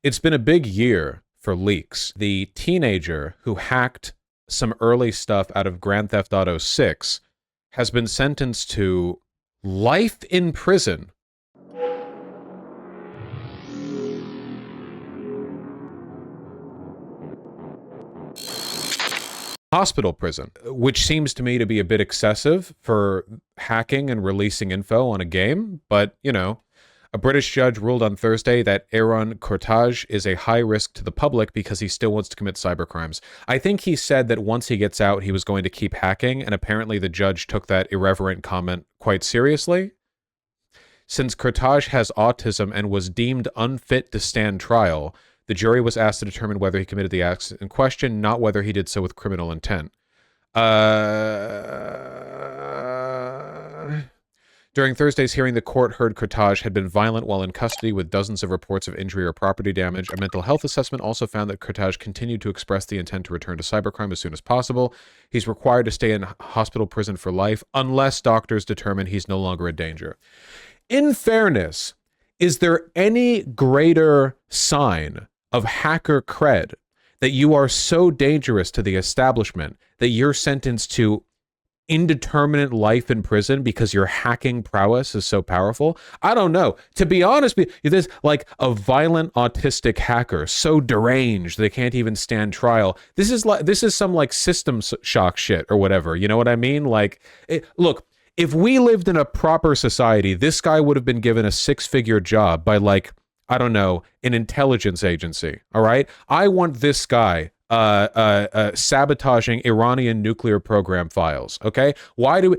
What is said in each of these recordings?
It's been a big year for leaks. The teenager who hacked some early stuff out of Grand Theft Auto 6 has been sentenced to life in prison. Hospital prison, which seems to me to be a bit excessive for hacking and releasing info on a game, but, you know, a British judge ruled on Thursday that Aaron Cortage is a high risk to the public because he still wants to commit cybercrimes. I think he said that once he gets out, he was going to keep hacking, and apparently the judge took that irreverent comment quite seriously. Since Cortage has autism and was deemed unfit to stand trial, the jury was asked to determine whether he committed the acts in question, not whether he did so with criminal intent. During Thursday's hearing, the court heard Cortage had been violent while in custody with dozens of reports of injury or property damage. A mental health assessment also found that Cortage continued to express the intent to return to cybercrime as soon as possible. He's required to stay in hospital prison for life unless doctors determine he's no longer a danger. In fairness, is there any greater sign of hacker cred that you are so dangerous to the establishment that you're sentenced to indeterminate life in prison because your hacking prowess is so powerful? I don't know. To be honest, there's like a violent autistic hacker so deranged they can't even stand trial. This is some like system shock shit or whatever. You know what I mean? Like, look, if we lived in a proper society, this guy would have been given a six-figure job by, like, I don't know, an intelligence agency. All right, I want this guy sabotaging Iranian nuclear program files. Okay, why do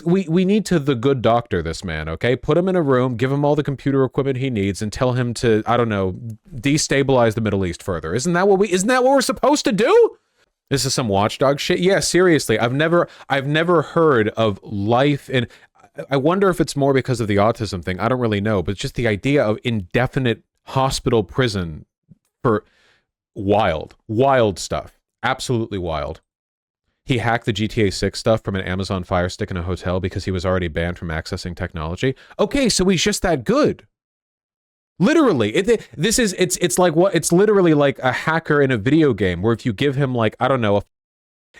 we need to the good doctor this man? Okay, put him in a room, give him all the computer equipment he needs, and tell him to, I don't know, destabilize the Middle East further. Isn't that what we're supposed to do? This is some watchdog shit. Yeah, seriously, I've never heard of life in. I wonder if it's more because of the autism thing. I don't really know, but just the idea of indefinite hospital prison for wild stuff. Absolutely wild. He hacked the GTA 6 stuff from an Amazon Fire Stick in a hotel because he was already banned from accessing technology. Okay, so he's just that good. Literally, it's like what? It's literally like a hacker in a video game where if you give him, like, I don't know,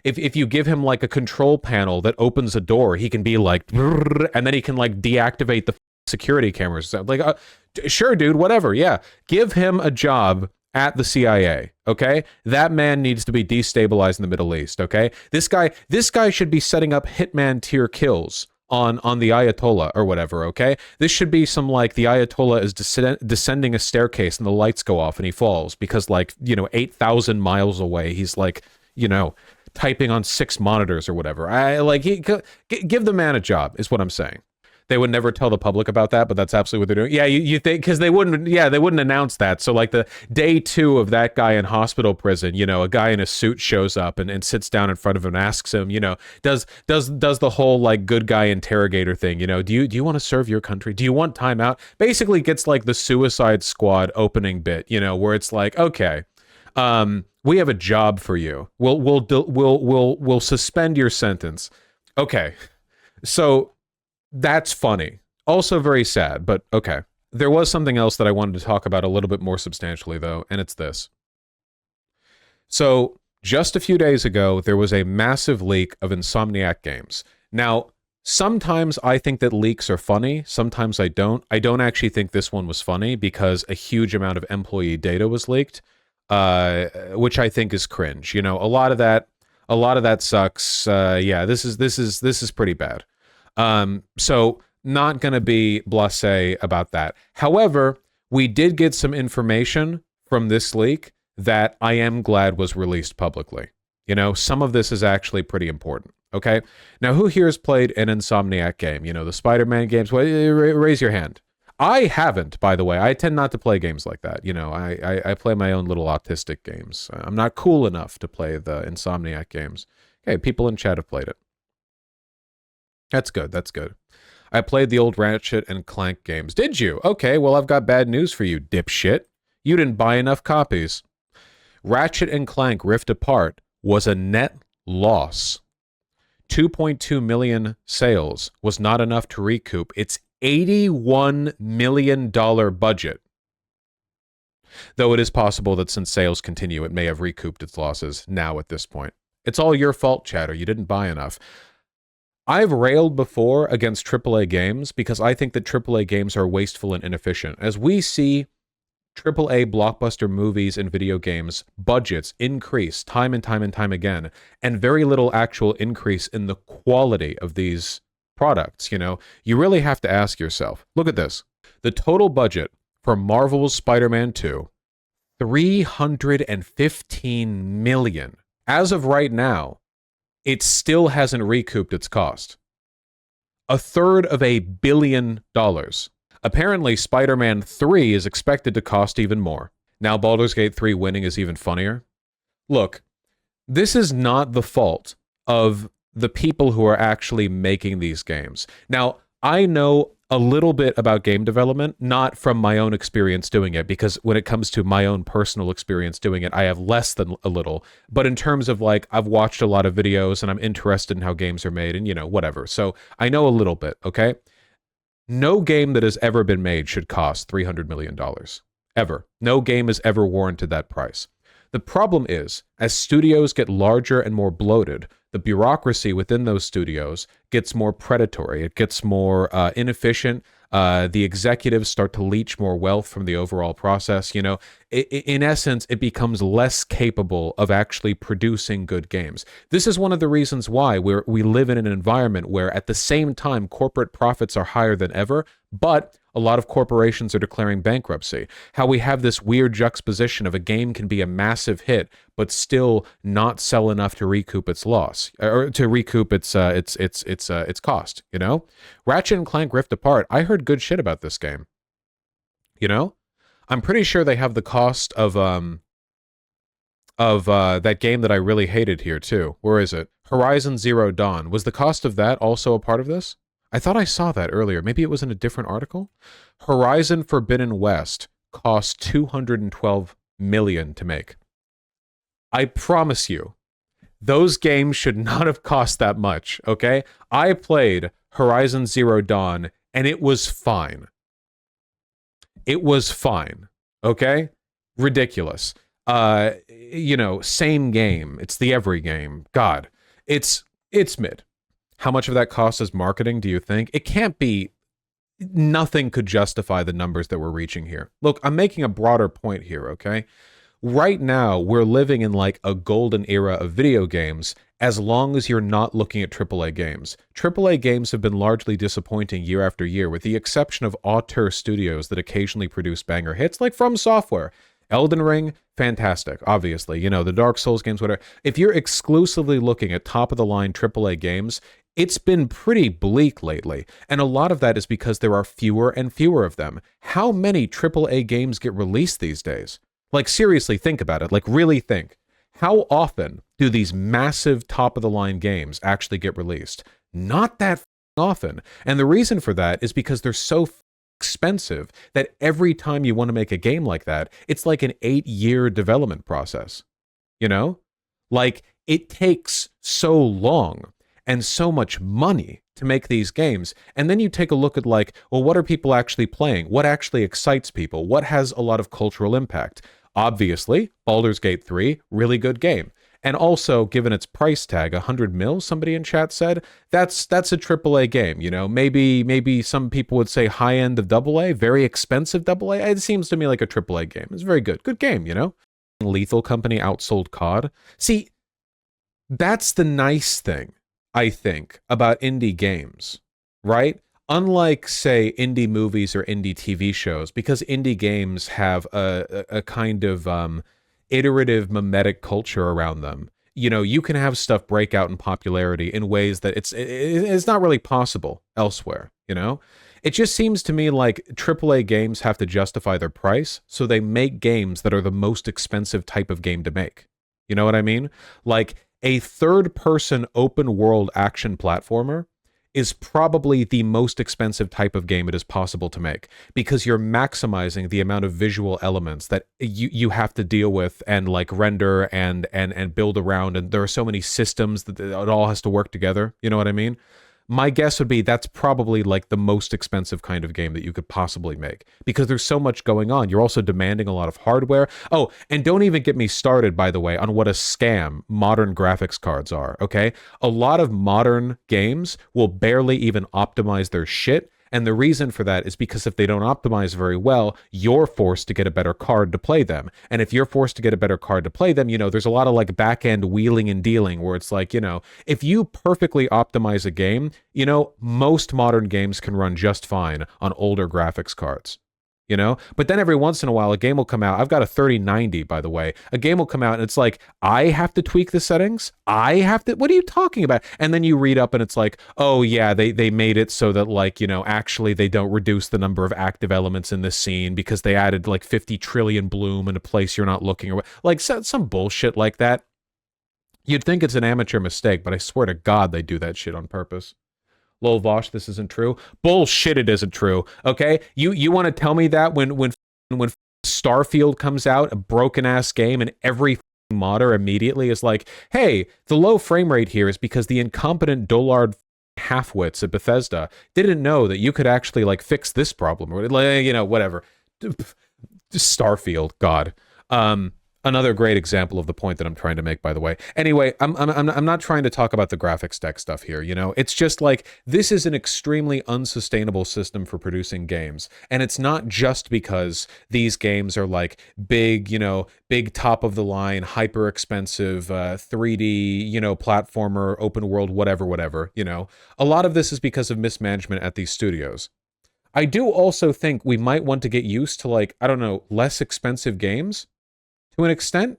if you give him like a control panel that opens a door, he can be like, and then he can like deactivate the security cameras. Like, sure, dude, whatever. Yeah, give him a job at the CIA. Okay, that man needs to be destabilized in the Middle East. Okay, this guy should be setting up hitman tier kills on the Ayatollah or whatever. Okay, this should be some like the Ayatollah is descending a staircase and the lights go off and he falls because, like, you know, 8,000 miles away he's like, you know, typing on 6 monitors or whatever. Give the man a job is what I'm saying. They would never tell the public about that, but that's absolutely what they're doing. Yeah, you think, because they wouldn't announce that. So like the day 2 of that guy in hospital prison, you know, a guy in a suit shows up and sits down in front of him and asks him, you know, does the whole like good guy interrogator thing, you know, do you want to serve your country? Do you want time out? Basically gets like the Suicide Squad opening bit, you know, where it's like, okay, we have a job for you. We'll suspend your sentence. Okay. So that's funny. Also very sad, but okay. There was something else that I wanted to talk about a little bit more substantially, though, and it's this. So just a few days ago, there was a massive leak of Insomniac games. Now, sometimes I think that leaks are funny. Sometimes I don't. I don't actually think this one was funny because a huge amount of employee data was leaked, which I think is cringe. You know, a lot of that sucks. Yeah, this is pretty bad. So not going to be blasé about that. However, we did get some information from this leak that I am glad was released publicly. You know, some of this is actually pretty important. Okay. Now, who here has played an Insomniac game? You know, the Spider-Man games. Well, raise your hand. I haven't, by the way. I tend not to play games like that. You know, I play my own little autistic games. I'm not cool enough to play the Insomniac games. Okay, people in chat have played it. That's good. That's good. I played the old Ratchet and Clank games. Did you? Okay, well, I've got bad news for you, dipshit. You didn't buy enough copies. Ratchet and Clank Rift Apart was a net loss. 2.2 million sales was not enough to recoup its $81 million budget. Though it is possible that since sales continue, it may have recouped its losses now at this point. It's all your fault, Chatter. You didn't buy enough. I've railed before against AAA games because I think that AAA games are wasteful and inefficient. As we see AAA blockbuster movies and video games budgets increase time and time and time again, and very little actual increase in the quality of these products, you really have to ask yourself, look at this. The total budget for Marvel's Spider-Man 2, $315 million. As of right now, it still hasn't recouped its cost. $250 million. Apparently, Spider-Man 3 is expected to cost even more. Now Baldur's Gate 3 winning is even funnier. Look, this is not the fault of the people who are actually making these games. Now, I know a little bit about game development, not from my own experience doing it, because when it comes to my own personal experience doing it, I have less than a little. But in terms of I've watched a lot of videos and I'm interested in how games are made and, whatever. So I know a little bit, okay? No game that has ever been made should cost $300 million. Ever. No game has ever warranted that price. The problem is, as studios get larger and more bloated, the bureaucracy within those studios gets more predatory. It gets more inefficient. The executives start to leech more wealth from the overall process. In essence, it becomes less capable of actually producing good games. This is one of the reasons why we live in an environment where at the same time corporate profits are higher than ever, but a lot of corporations are declaring bankruptcy. How we have this weird juxtaposition of a game can be a massive hit, but still not sell enough to recoup its loss or to recoup its cost. Ratchet and Clank Rift Apart. I heard good shit about this game. I'm pretty sure they have the cost of that game that I really hated here too. Where is it? Horizon Zero Dawn. Was the cost of that also a part of this? I thought I saw that earlier. Maybe it was in a different article. Horizon Forbidden West cost $212 million to make. I promise you, those games should not have cost that much, okay? I played Horizon Zero Dawn, and it was fine. It was fine, okay? Ridiculous. Same game. It's the every game. God, it's mid. How much of that cost is marketing, do you think? It can't be. Nothing could justify the numbers that we're reaching here. Look, I'm making a broader point here, okay? Right now, we're living in a golden era of video games as long as you're not looking at AAA games. AAA games have been largely disappointing year after year, with the exception of auteur studios that occasionally produce banger hits, like From Software. Elden Ring, fantastic, obviously. The Dark Souls games, whatever. If you're exclusively looking at top-of-the-line AAA games, it's been pretty bleak lately, and a lot of that is because there are fewer and fewer of them. How many AAA games get released these days? Seriously, think about it. Really think. How often do these massive top-of-the-line games actually get released? Not that often. And the reason for that is because they're so expensive that every time you want to make a game like that, it's like an 8-year development process. It takes so long and so much money to make these games. And then you take a look at what are people actually playing? What actually excites people? What has a lot of cultural impact? Obviously, Baldur's Gate 3, really good game. And also, given its price tag, 100 mil, somebody in chat said, that's a AAA game, Maybe some people would say high end of AA, very expensive AA. It seems to me like a AAA game. It's very good. Good game, Lethal Company outsold COD. See, that's the nice thing, I think, about indie games, right? Unlike, say, indie movies or indie TV shows, because indie games have a kind of iterative mimetic culture around them. You can have stuff break out in popularity in ways that it's not really possible elsewhere, It just seems to me like AAA games have to justify their price, so they make games that are the most expensive type of game to make. You know what I mean? A third-person open-world action platformer is probably the most expensive type of game it is possible to make, because you're maximizing the amount of visual elements that you have to deal with and render and build around, and there are so many systems that it all has to work together. You know what I mean? my guess would be that's probably like the most expensive kind of game that you could possibly make because there's so much going on. You're also demanding a lot of hardware. Oh, and don't even get me started, by the way, on what a scam modern graphics cards are, okay? A lot of modern games will barely even optimize their shit. And the reason for that is because if they don't optimize very well, you're forced to get a better card to play them. And if you're forced to get a better card to play them, there's a lot of like back end wheeling and dealing where it's like, if you perfectly optimize a game, most modern games can run just fine on older graphics cards. But then every once in a while a game will come out. I've got a 3090, by the way. A game will come out and it's like, I have to tweak the settings. What are you talking about? And then you read up and it's like, oh yeah, they made it so that like, actually they don't reduce the number of active elements in this scene because they added like 50 trillion bloom in a place you're not looking, or like some bullshit like that. You'd think it's an amateur mistake, but I swear to God they do that shit on purpose. Lol Vosh, this isn't true. Bullshit, it isn't true. Okay? You want to tell me that when Starfield comes out, a broken ass game, and every modder immediately is like, hey, the low frame rate here is because the incompetent dullard halfwits at Bethesda didn't know that you could actually like fix this problem, or whatever. Starfield, God. Another great example of the point that I'm trying to make, by the way. Anyway, I'm not trying to talk about the graphics deck stuff here, It's just like, this is an extremely unsustainable system for producing games. And it's not just because these games are like big, big top of the line, hyper expensive, 3D, platformer, open world, whatever. A lot of this is because of mismanagement at these studios. I do also think we might want to get used to like, I don't know, less expensive games. To an extent,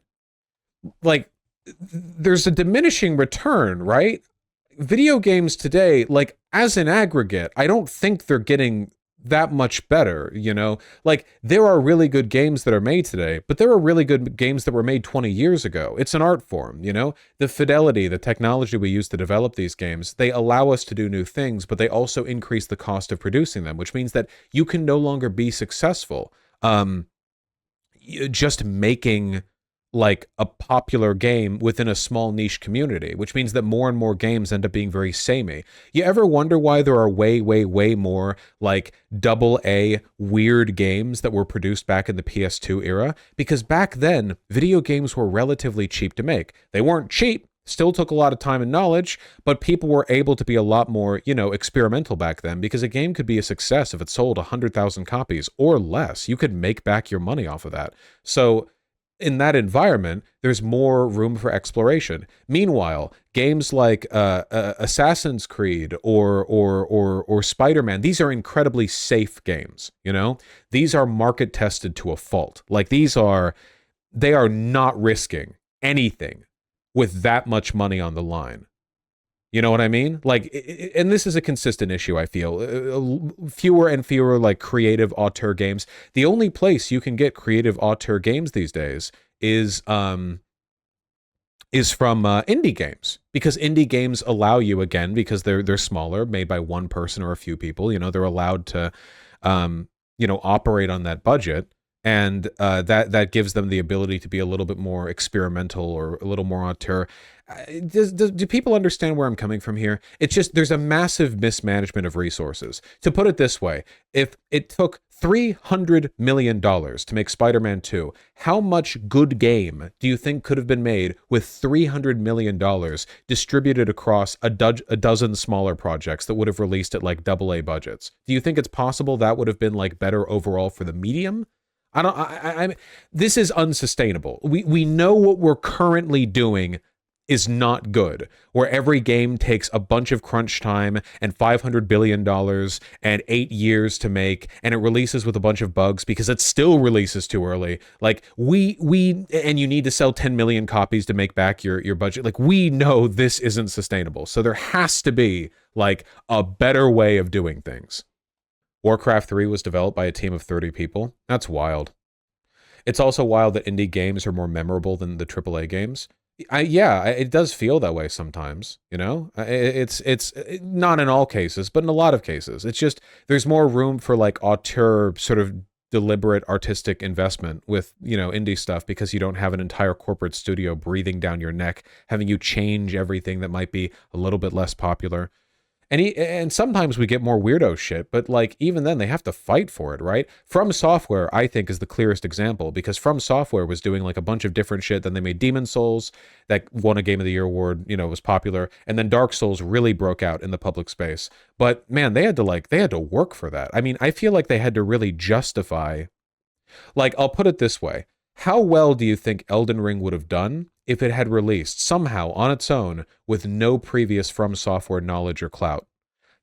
like, there's a diminishing return, right? Video games today, like, as an aggregate, I don't think they're getting that much better, Like, there are really good games that are made today, but there are really good games that were made 20 years ago. It's an art form, The fidelity, the technology we use to develop these games, they allow us to do new things, but they also increase the cost of producing them, which means that you can no longer be successful. Just making like a popular game within a small niche community, which means that more and more games end up being very samey. You ever wonder why there are way more like AA weird games that were produced back in the PS2 era? Because back then, video games were relatively cheap to make. They weren't cheap, still took a lot of time and knowledge, but people were able to be a lot more, experimental back then because a game could be a success if it sold 100,000 copies or less. You could make back your money off of that. So in that environment, there's more room for exploration. Meanwhile, games like Assassin's Creed or Spider-Man, these are incredibly safe games, These are market tested to a fault. Like they are not risking anything with that much money on the line. You know what I mean? Like, and this is a consistent issue, I feel. Fewer and fewer, like, creative auteur games. The only place you can get creative auteur games these days is from indie games. Because indie games allow you, again, because they're smaller, made by one person or a few people, they're allowed to, operate on that budget. And that gives them the ability to be a little bit more experimental or a little more auteur. Do people understand where I'm coming from here? It's just there's a massive mismanagement of resources. To put it this way, if it took $300 million to make Spider-Man 2, how much good game do you think could have been made with $300 million distributed across a dozen smaller projects that would have released at like AA budgets? Do you think it's possible that would have been like better overall for the medium? This is unsustainable. We know what we're currently doing is not good, where every game takes a bunch of crunch time and $500 billion and 8 years to make, and it releases with a bunch of bugs because it still releases too early. Like, and you need to sell 10 million copies to make back your budget. Like, we know this isn't sustainable. So there has to be, like, a better way of doing things. Warcraft 3 was developed by a team of 30 people. That's wild. It's also wild that indie games are more memorable than the AAA games. It does feel that way sometimes, It's not in all cases, but in a lot of cases. It's just there's more room for like auteur sort of deliberate artistic investment with, indie stuff because you don't have an entire corporate studio breathing down your neck, having you change everything that might be a little bit less popular. And sometimes we get more weirdo shit, but like even then they have to fight for it, right? From Software, I think, is the clearest example because From Software was doing like a bunch of different shit. Then they made Demon Souls that won a Game of the Year award, you know, was popular, and then Dark Souls really broke out in the public space. But man, they had to work for that. I mean, I feel like they had to really justify. Like, I'll put it this way: how well do you think Elden Ring would have done if it had released somehow on its own with no previous From Software knowledge or clout?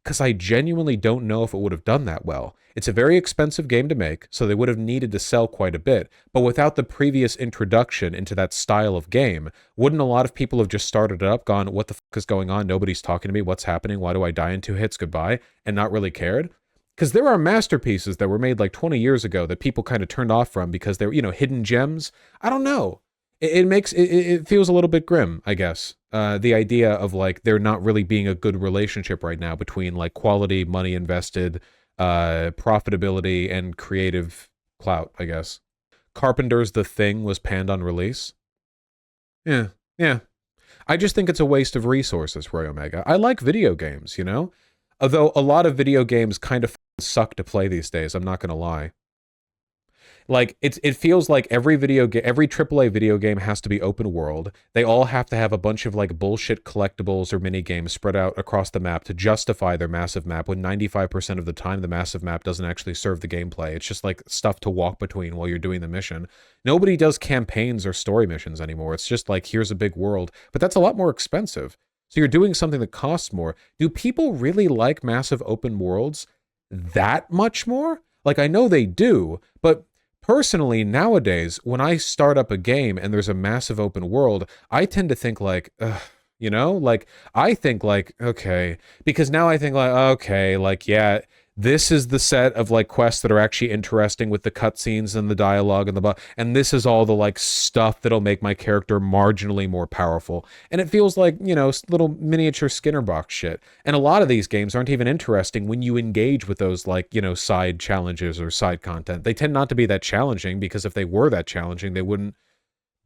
Because I genuinely don't know if it would have done that well. It's a very expensive game to make, so they would have needed to sell quite a bit. But without the previous introduction into that style of game, wouldn't a lot of people have just started it up, gone, what the fuck is going on? Nobody's talking to me. What's happening? Why do I die in 2 hits? Goodbye. And not really cared? Because there are masterpieces that were made like 20 years ago that people kind of turned off from because they're, you know, hidden gems. I don't know. It feels a little bit grim, I guess. The idea of like there not really being a good relationship right now between like quality, money invested, profitability, and creative clout, I guess. Carpenter's The Thing was panned on release. Yeah, yeah. I just think it's a waste of resources, Roy Omega. I like video games, you know? Although a lot of video games kind of suck to play these days, I'm not going to lie. Like it feels like every every AAA video game has to be open world. They all have to have a bunch of like bullshit collectibles or mini games spread out across the map to justify their massive map, when 95% of the time the massive map doesn't actually serve the gameplay. It's just like stuff to walk between while you're doing the mission. Nobody does campaigns or story missions anymore. It's just like, here's a big world, but that's a lot more expensive. So you're doing something that costs more. Do people really like massive open worlds that much more? Like, I know they do, but personally, nowadays, when I start up a game and there's a massive open world, I tend to think like, ugh, you know, like I think like, okay, because now I think like, okay, like, yeah, this is the set of like quests that are actually interesting with the cutscenes and the dialogue and and this is all the like stuff that'll make my character marginally more powerful. And it feels like, you know, little miniature Skinner box shit. And a lot of these games aren't even interesting when you engage with those like, you know, side challenges or side content. They tend not to be that challenging because if they were that challenging, they wouldn't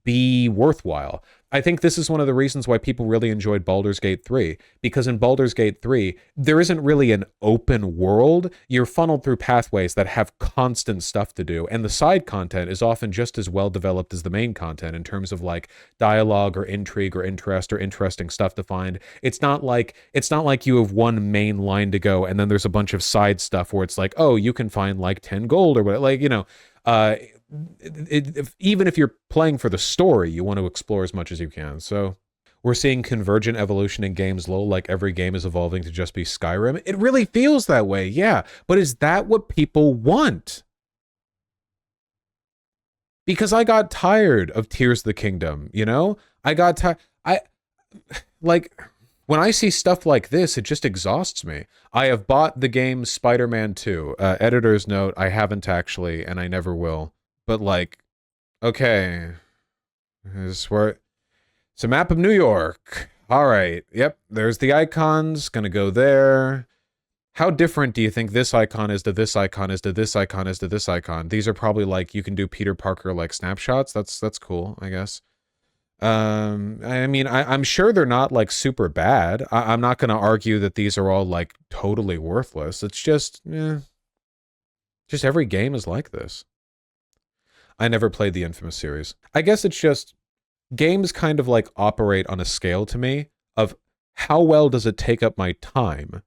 be worthwhile. I think this is one of the reasons why people really enjoyed Baldur's Gate 3, because in Baldur's Gate 3, there isn't really an open world. You're funneled through pathways that have constant stuff to do, and the side content is often just as well developed as the main content in terms of like dialogue or intrigue or interest or interesting stuff to find. It's not like you have one main line to go and then there's a bunch of side stuff where it's like, oh, you can find like 10 gold or what, like, you know, even if you're playing for the story, you want to explore as much as you can. So we're seeing convergent evolution in games, lol, like every game is evolving to just be Skyrim. It really feels that way, yeah. But is that what people want? Because I got tired of Tears of the Kingdom, you know? I got tired. Like, when I see stuff like this, it just exhausts me. I have bought the game Spider-Man 2. Editor's note, I haven't actually, and I never will. But like, okay, this where it's a map of New York. All right, yep, there's the icons, gonna go there. How different do you think this icon is to this icon is to this icon is to this icon? These are probably like, you can do Peter Parker like snapshots. That's cool, I guess. I mean, I'm sure they're not like super bad. I'm not gonna argue that these are all like totally worthless. It's just, just every game is like this. I never played the Infamous series. I guess it's just games kind of like operate on a scale to me of how well does it take up my time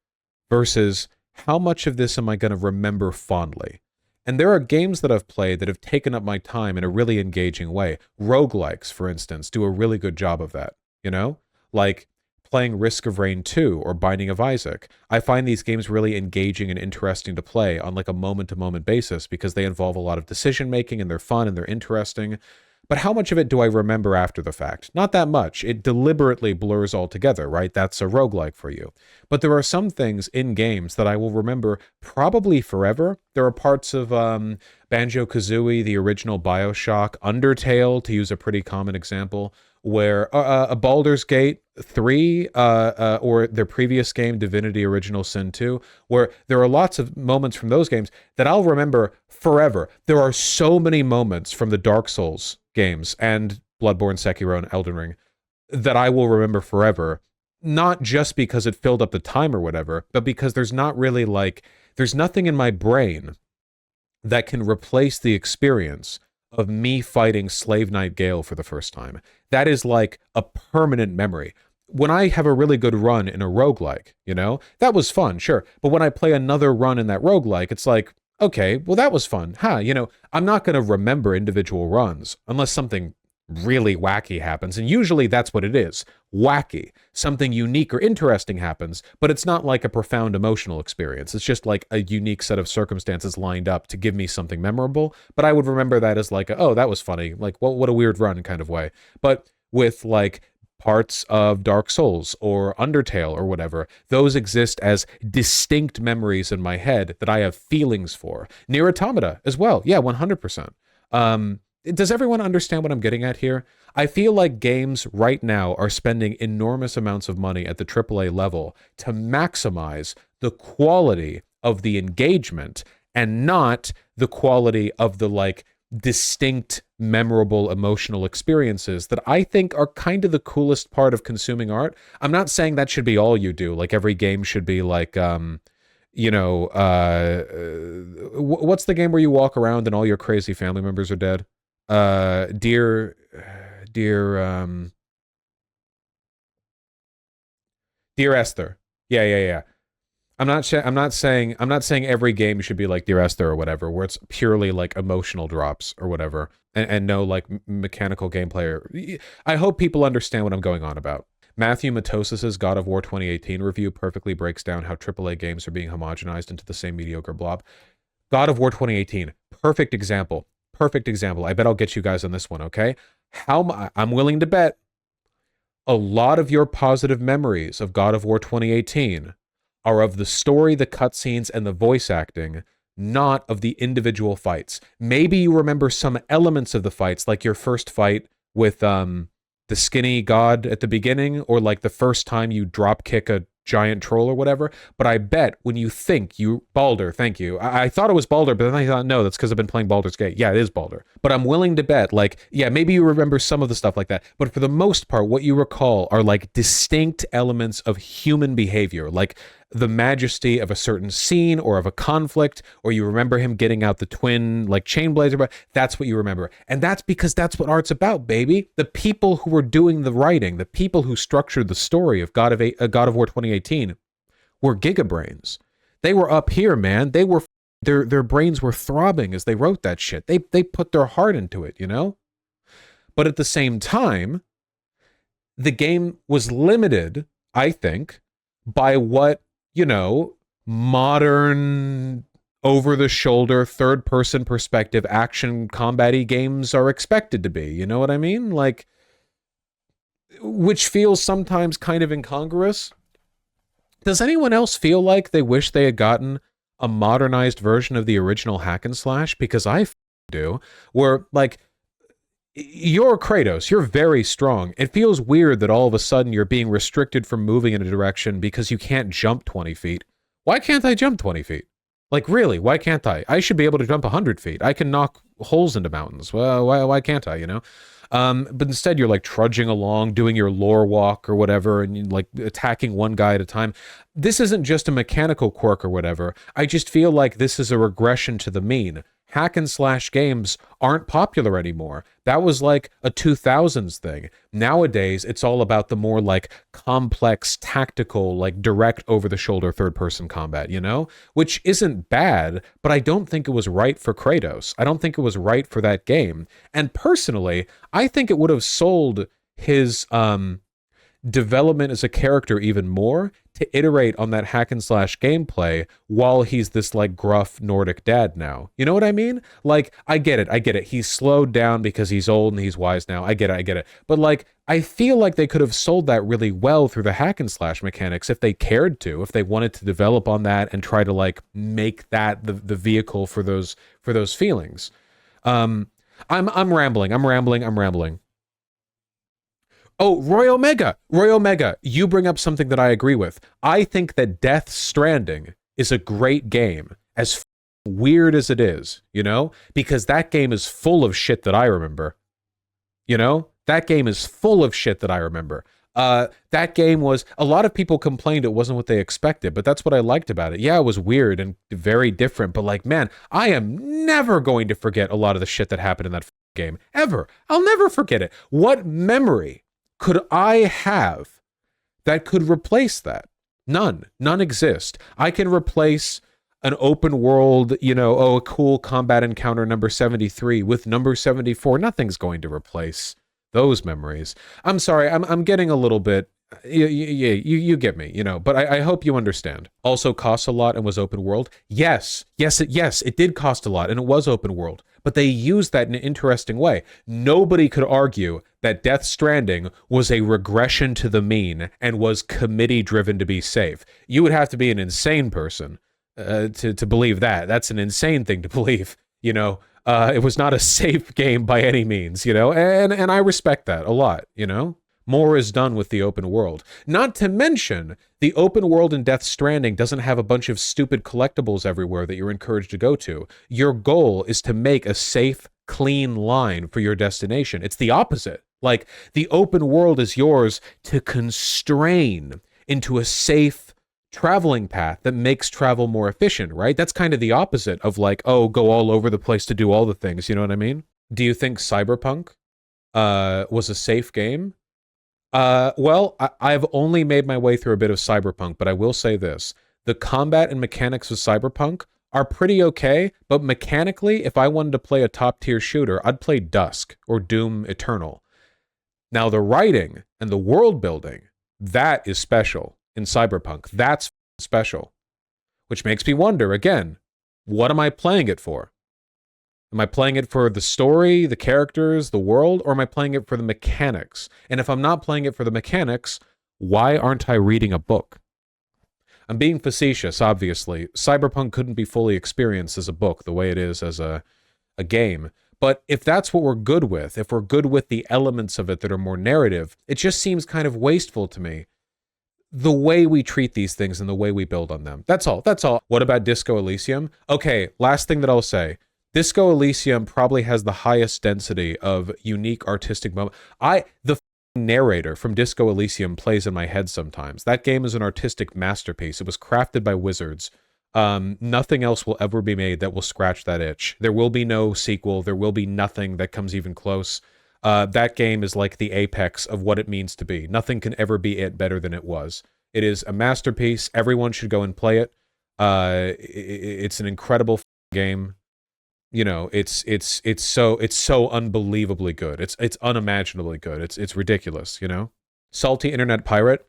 versus how much of this am I going to remember fondly. And there are games that I've played that have taken up my time in a really engaging way. Roguelikes, for instance, do a really good job of that, you know? Like playing Risk of Rain 2 or Binding of Isaac. I find these games really engaging and interesting to play on like a moment-to-moment basis because they involve a lot of decision-making and they're fun and they're interesting. But how much of it do I remember after the fact? Not that much. It deliberately blurs all together, right? That's a roguelike for you. But there are some things in games that I will remember probably forever. There are parts of Banjo-Kazooie, the original BioShock, Undertale, to use a pretty common example, where a Baldur's Gate 3 or their previous game, Divinity Original Sin 2, where there are lots of moments from those games that I'll remember forever. There are so many moments from the Dark Souls games and Bloodborne, Sekiro, and Elden Ring that I will remember forever. not just because it filled up the time or whatever, but because there's not really like, there's nothing in my brain that can replace the experience of me fighting Slave Knight Gale for the first time. That is like a permanent memory. When I have a really good run in a roguelike, you know, that was fun, sure. But when I play another run in that roguelike, it's like, okay, well, that was fun. You know, I'm not going to remember individual runs unless something really wacky happens. And usually that's what it is. Wacky. Something unique or interesting happens, but it's not like a profound emotional experience. It's just like a unique set of circumstances lined up to give me something memorable. But I would remember that as like, oh, that was funny. Like, what a weird run kind of way. But with like parts of Dark Souls or Undertale or whatever, those exist as distinct memories in my head that I have feelings for. Nier Automata as well. Yeah, 100%. Does everyone understand what I'm getting at here? I feel like games right now are spending enormous amounts of money at the AAA level to maximize the quality of the engagement and not the quality of the like distinct, memorable, emotional experiences that I think are kind of the coolest part of consuming art. I'm not saying that should be all you do. Like every game should be like, you know, what's the game where you walk around and all your crazy family members are dead? Dear Esther. Yeah. I'm not saying every game should be like Dear Esther or whatever, where it's purely like emotional drops or whatever, and no like mechanical gameplay. I hope people understand what I'm going on about. Matthew Matosis's God of War 2018 review perfectly breaks down how AAA games are being homogenized into the same mediocre blob. God of War 2018, perfect example. Perfect example. I bet I'll get you guys on this one, okay? I'm willing to bet a lot of your positive memories of God of War 2018 are of the story, the cutscenes, and the voice acting, not of the individual fights. Maybe you remember some elements of the fights, like your first fight with the skinny god at the beginning, or like the first time you drop kick a giant troll or whatever. But I bet when you think Baldur, thank you. I thought it was Baldur, but then I thought, no, that's because I've been playing Baldur's Gate. Yeah, it is Baldur. But I'm willing to bet, like, yeah, maybe you remember some of the stuff like that. But for the most part, what you recall are like distinct elements of human behavior, like the majesty of a certain scene or of a conflict, or you remember him getting out the twin like chain blades. That's what you remember. And that's because that's what art's about, baby. The people who were doing the writing, the people who structured the story of God of War 2018 were gigabrains. They were up here, man. They were their brains were throbbing as they wrote that shit. They put their heart into it, you know? But at the same time, the game was limited, I think, by what, you know, modern over-the-shoulder, third-person perspective action combat-y games are expected to be. You know what I mean? Like, which feels sometimes kind of incongruous. Does anyone else feel like they wish they had gotten a modernized version of the original hack and slash? Because I do. Where, like, you're Kratos, you're very strong. It feels weird that all of a sudden you're being restricted from moving in a direction because you can't jump 20 feet. Why can't I jump 20 feet? Like, really, why can't I? I should be able to jump 100 feet. I can knock holes into mountains. Well, why can't I, you know? But instead you're like trudging along, doing your lore walk or whatever, and you're like attacking one guy at a time. This isn't just a mechanical quirk or whatever. I just feel like this is a regression to the mean. Hack and slash games aren't popular anymore. That was like a 2000s thing. Nowadays, it's all about the more like complex, tactical, like direct over-the-shoulder third-person combat, you know? Which isn't bad, but I don't think it was right for Kratos. I don't think it was right for that game. And personally, I think it would have sold his development as a character even more to iterate on that hack and slash gameplay while he's this like gruff Nordic dad now. You know what I mean? Like, I get it. He's slowed down because he's old and he's wise now. I get it. But like, I feel like they could have sold that really well through the hack and slash mechanics if they cared to, if they wanted to develop on that and try to like make that the vehicle for those feelings. I'm rambling. Oh, Roy Omega, you bring up something that I agree with. I think that Death Stranding is a great game, as weird as it is, you know? Because that game is full of shit that I remember. You know? That game is full of shit that I remember. That game was, a lot of people complained it wasn't what they expected, but that's what I liked about it. Yeah, it was weird and very different, but like, man, I am never going to forget a lot of the shit that happened in that game, ever. I'll never forget it. What memory could I have that could replace that? None exist. I can replace an open world, a cool combat encounter number 73 with number 74. Nothing's going to replace those memories. I'm sorry, I'm getting a little bit, you get me, but I hope you understand. Also costs a lot and was open world. Yes, it did cost a lot and it was open world, but they used that in an interesting way. Nobody could argue that Death Stranding was a regression to the mean and was committee driven to be safe. You would have to be an insane person to believe that. That's an insane thing to believe, it was not a safe game by any means, and I respect that a lot, More is done with the open world. Not to mention, the open world in Death Stranding doesn't have a bunch of stupid collectibles everywhere that you're encouraged to go to. Your goal is to make a safe, clean line for your destination. It's the opposite. Like, the open world is yours to constrain into a safe traveling path that makes travel more efficient, right? That's kind of the opposite of like, oh, go all over the place to do all the things, you know what I mean? Do you think Cyberpunk was a safe game? Well, I've only made my way through a bit of Cyberpunk, but I will say this. The combat and mechanics of Cyberpunk are pretty okay, but mechanically, if I wanted to play a top-tier shooter, I'd play Dusk or Doom Eternal. Now, the writing and the world building, that is special in Cyberpunk. That's special. Which makes me wonder, again, what am I playing it for? Am I playing it for the story, the characters, the world, or am I playing it for the mechanics? And if I'm not playing it for the mechanics, why aren't I reading a book? I'm being facetious, obviously. Cyberpunk couldn't be fully experienced as a book the way it is as a game. But if that's what we're good with, if we're good with the elements of it that are more narrative, it just seems kind of wasteful to me. The way we treat these things and the way we build on them. That's all. What about Disco Elysium? Okay, last thing that I'll say. Disco Elysium probably has the highest density of unique artistic moments. The narrator from Disco Elysium plays in my head sometimes. That game is an artistic masterpiece. It was crafted by wizards. Nothing else will ever be made that will scratch that itch. There will be no sequel. There will be nothing that comes even close. That game is like the apex of what it means to be. Nothing can ever be it better than it was. It is a masterpiece. Everyone should go and play it. It's an incredible game. It's so unbelievably good. It's unimaginably good. It's ridiculous, Salty internet pirate.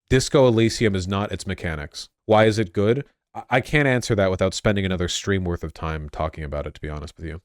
Disco Elysium is not its mechanics. Why is it good? I can't answer that without spending another stream worth of time talking about it, to be honest with you.